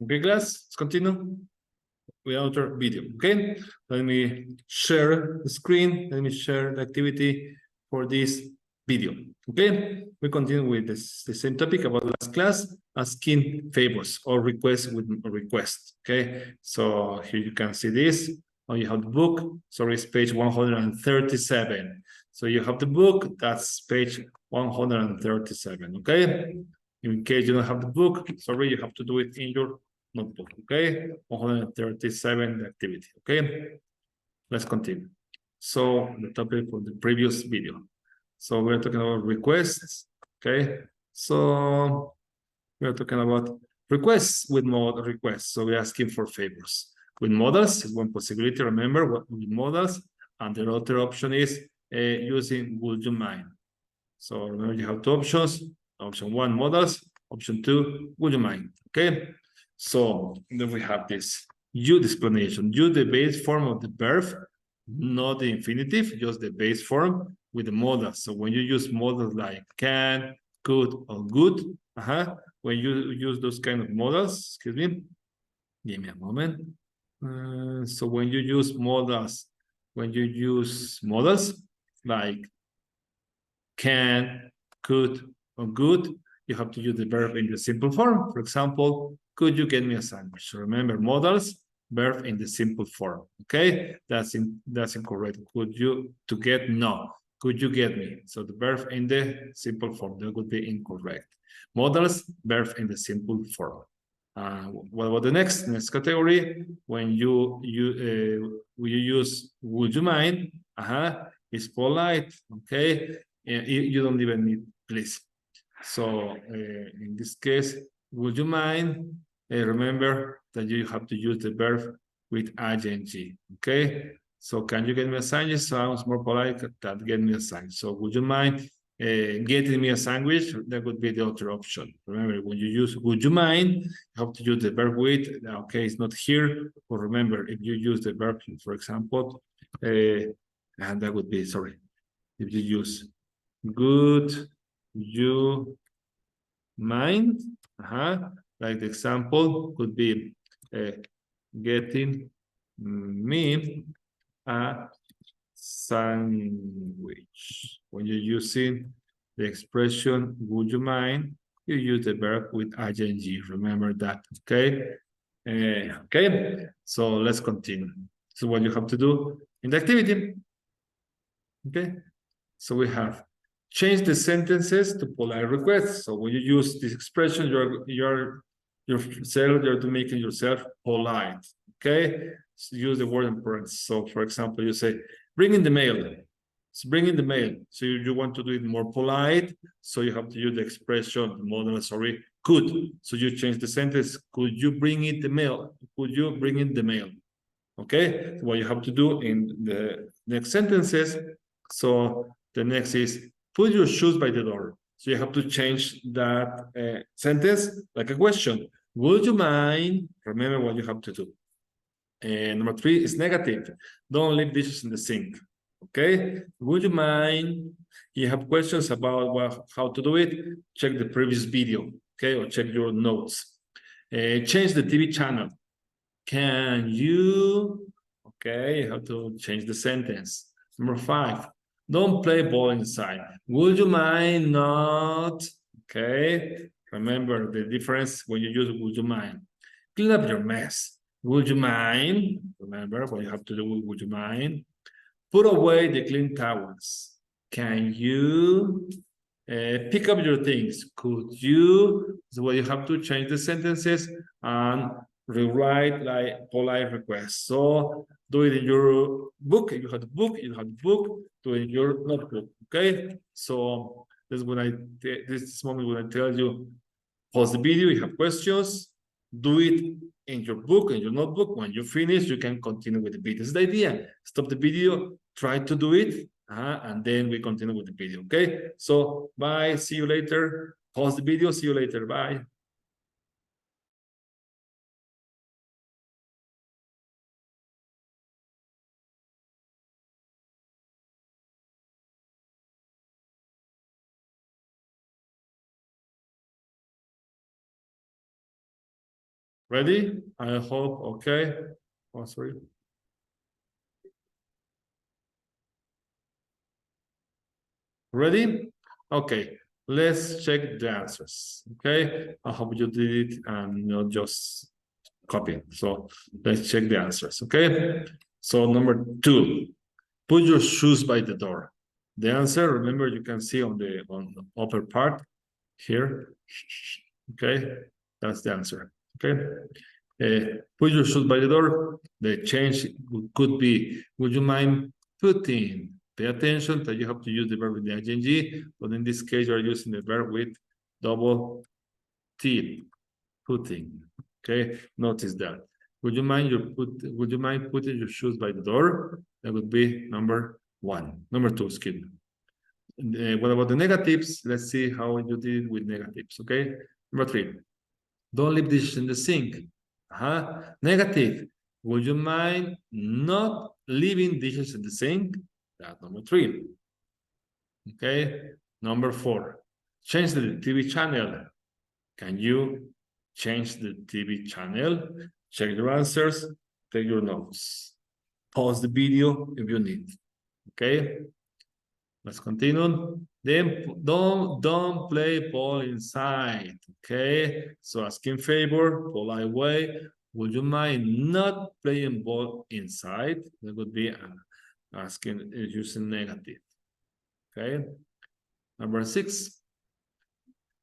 Okay, class, let's continue with our video. Okay, let me share the screen. Let me share the activity for this video. Okay, we continue with the same topic about last class, asking favors or requests with request. Okay, so here you can see this. Oh, you have the book. Sorry, it's page 137. So you have the book. That's page 137. Okay. In case you don't have the book, sorry, you have to do it in your notebook, okay? 137 activity, okay? Let's continue. So the topic for the previous video. So we're talking about requests, okay? So we're talking about requests with modal requests. So we're asking for favors. With modals is one possibility, remember, what with modals, and the other option is using would you mind. So remember you have two options. Option one, modals. Option two, would you mind? Okay. So then we have this the explanation. You, the base form of the verb, not the infinitive, just the base form with the modals. So when you use modals like can, could, or good, when you use those kind of modals, excuse me, give me a moment. So when you use modals like can, could, or good, you have to use the verb in the simple form. For example, could you get me a sandwich? So remember, modals, verb in the simple form. Okay, that's incorrect. Could you to get? No. Could you get me? So the verb in the simple form, that would be incorrect. Modals, verb in the simple form. What about the next category? When you use would you mind? It's polite. Okay, you don't even need please. So in this case, would you mind? Remember that you have to use the verb with ing. Okay. So can you get me a sandwich? Sounds more polite than get me a sandwich. So would you mind getting me a sandwich? That would be the other option. Remember, when you use would you mind, you have to use the verb with. Okay, it's not here. But remember, if you use the verb, for example, and that would be, sorry, if you use good you mind, like the example could be getting me a sandwich. When you're using the expression would you mind, you use the verb with ing. Remember that, okay? Okay, so let's continue. So what you have to do in the activity, okay? So we have change the sentences to polite requests. So when you use this expression, you're making yourself polite. Okay, so use the word in parentheses. So for example, you say, bring in the mail. So bring in the mail. So you want to do it more polite. So you have to use the expression, the modal, sorry, could. So you change the sentence. Could you bring in the mail? Could you bring in the mail? Okay, so what you have to do in the next sentences. So the next is put your shoes by the door. So you have to change that sentence like a question. Would you mind? Remember what you have to do. And number three is negative. Don't leave dishes in the sink. Okay. Would you mind? You have questions about how to do it? Check the previous video. Okay. Or check your notes. Change the TV channel. Can you? Okay. You have to change the sentence. Number five. Don't play ball inside. Would you mind not? Okay. Remember the difference when you use would you mind. Clean up your mess. Would you mind? Remember what you have to do. Would you mind? Put away the clean towels. Can you pick up your things? Could you? So what you have to change the sentences and rewrite like polite requests. So do it in your book. If you have the book, you have the book. Do it in your notebook. Okay. So this is when this moment when I tell you pause the video. You have questions. Do it in your book, in your notebook. When you finish, you can continue with the video. This is the idea. Stop the video. Try to do it. And then we continue with the video. Okay. So bye. See you later. Pause the video. See you later. Bye. Ready? I hope, okay. Oh, sorry. Ready? Okay, let's check the answers. Okay, I hope you did it and not just copy. So let's check the answers. Okay, so number 2, put your shoes by the door. The answer, remember, you can see on the upper part here. Okay, that's the answer. Okay, put your shoes by the door. The change could be, would you mind putting? Pay attention that you have to use the verb with the ing, but in this case, you are using the verb with double T, putting. Okay, notice that. Would you mind putting your shoes by the door? That would be number 1. Number 2, excuse me. What about the negatives? Let's see how you did with negatives. Okay, number 3. Don't leave dishes in the sink. Negative. Would you mind not leaving dishes in the sink? That's number 3. Okay. Number 4. Change the TV channel. Can you change the TV channel? Check your answers. Take your notes. Pause the video if you need. Okay. Let's continue. Then don't play ball inside. Okay. So asking favor, polite way. Would you mind not playing ball inside? That would be asking using negative. Okay. Number 6.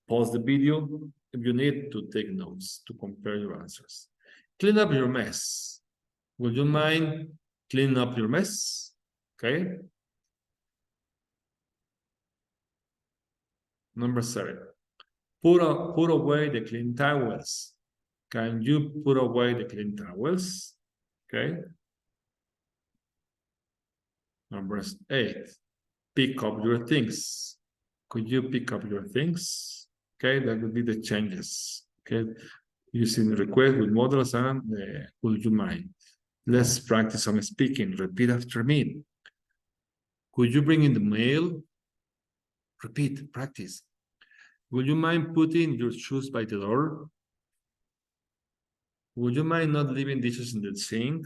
Pause the video if you need to take notes to compare your answers. Clean up your mess. Would you mind cleaning up your mess? Okay. Number 7. Put away the clean towels. Can you put away the clean towels? Okay. Number 8. Pick up your things. Could you pick up your things? Okay, that would be the changes. Okay, using request with models and would you mind? Let's practice on speaking. Repeat after me. Could you bring in the mail? Repeat, practice. Would you mind putting your shoes by the door? Would you mind not leaving dishes in the sink?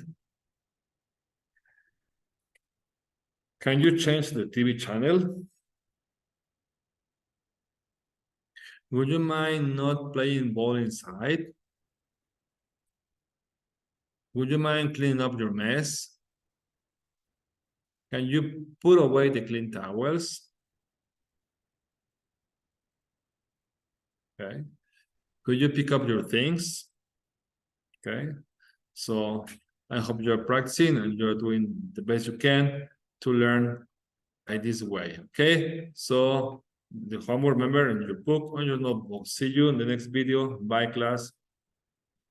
Can you change the TV channel? Would you mind not playing ball inside? Would you mind cleaning up your mess? Can you put away the clean towels? Okay. Could you pick up your things? Okay. So I hope you're practicing and you're doing the best you can to learn by this way. Okay. So the homework, remember, in your book, on your notebook. See you in the next video. Bye, class.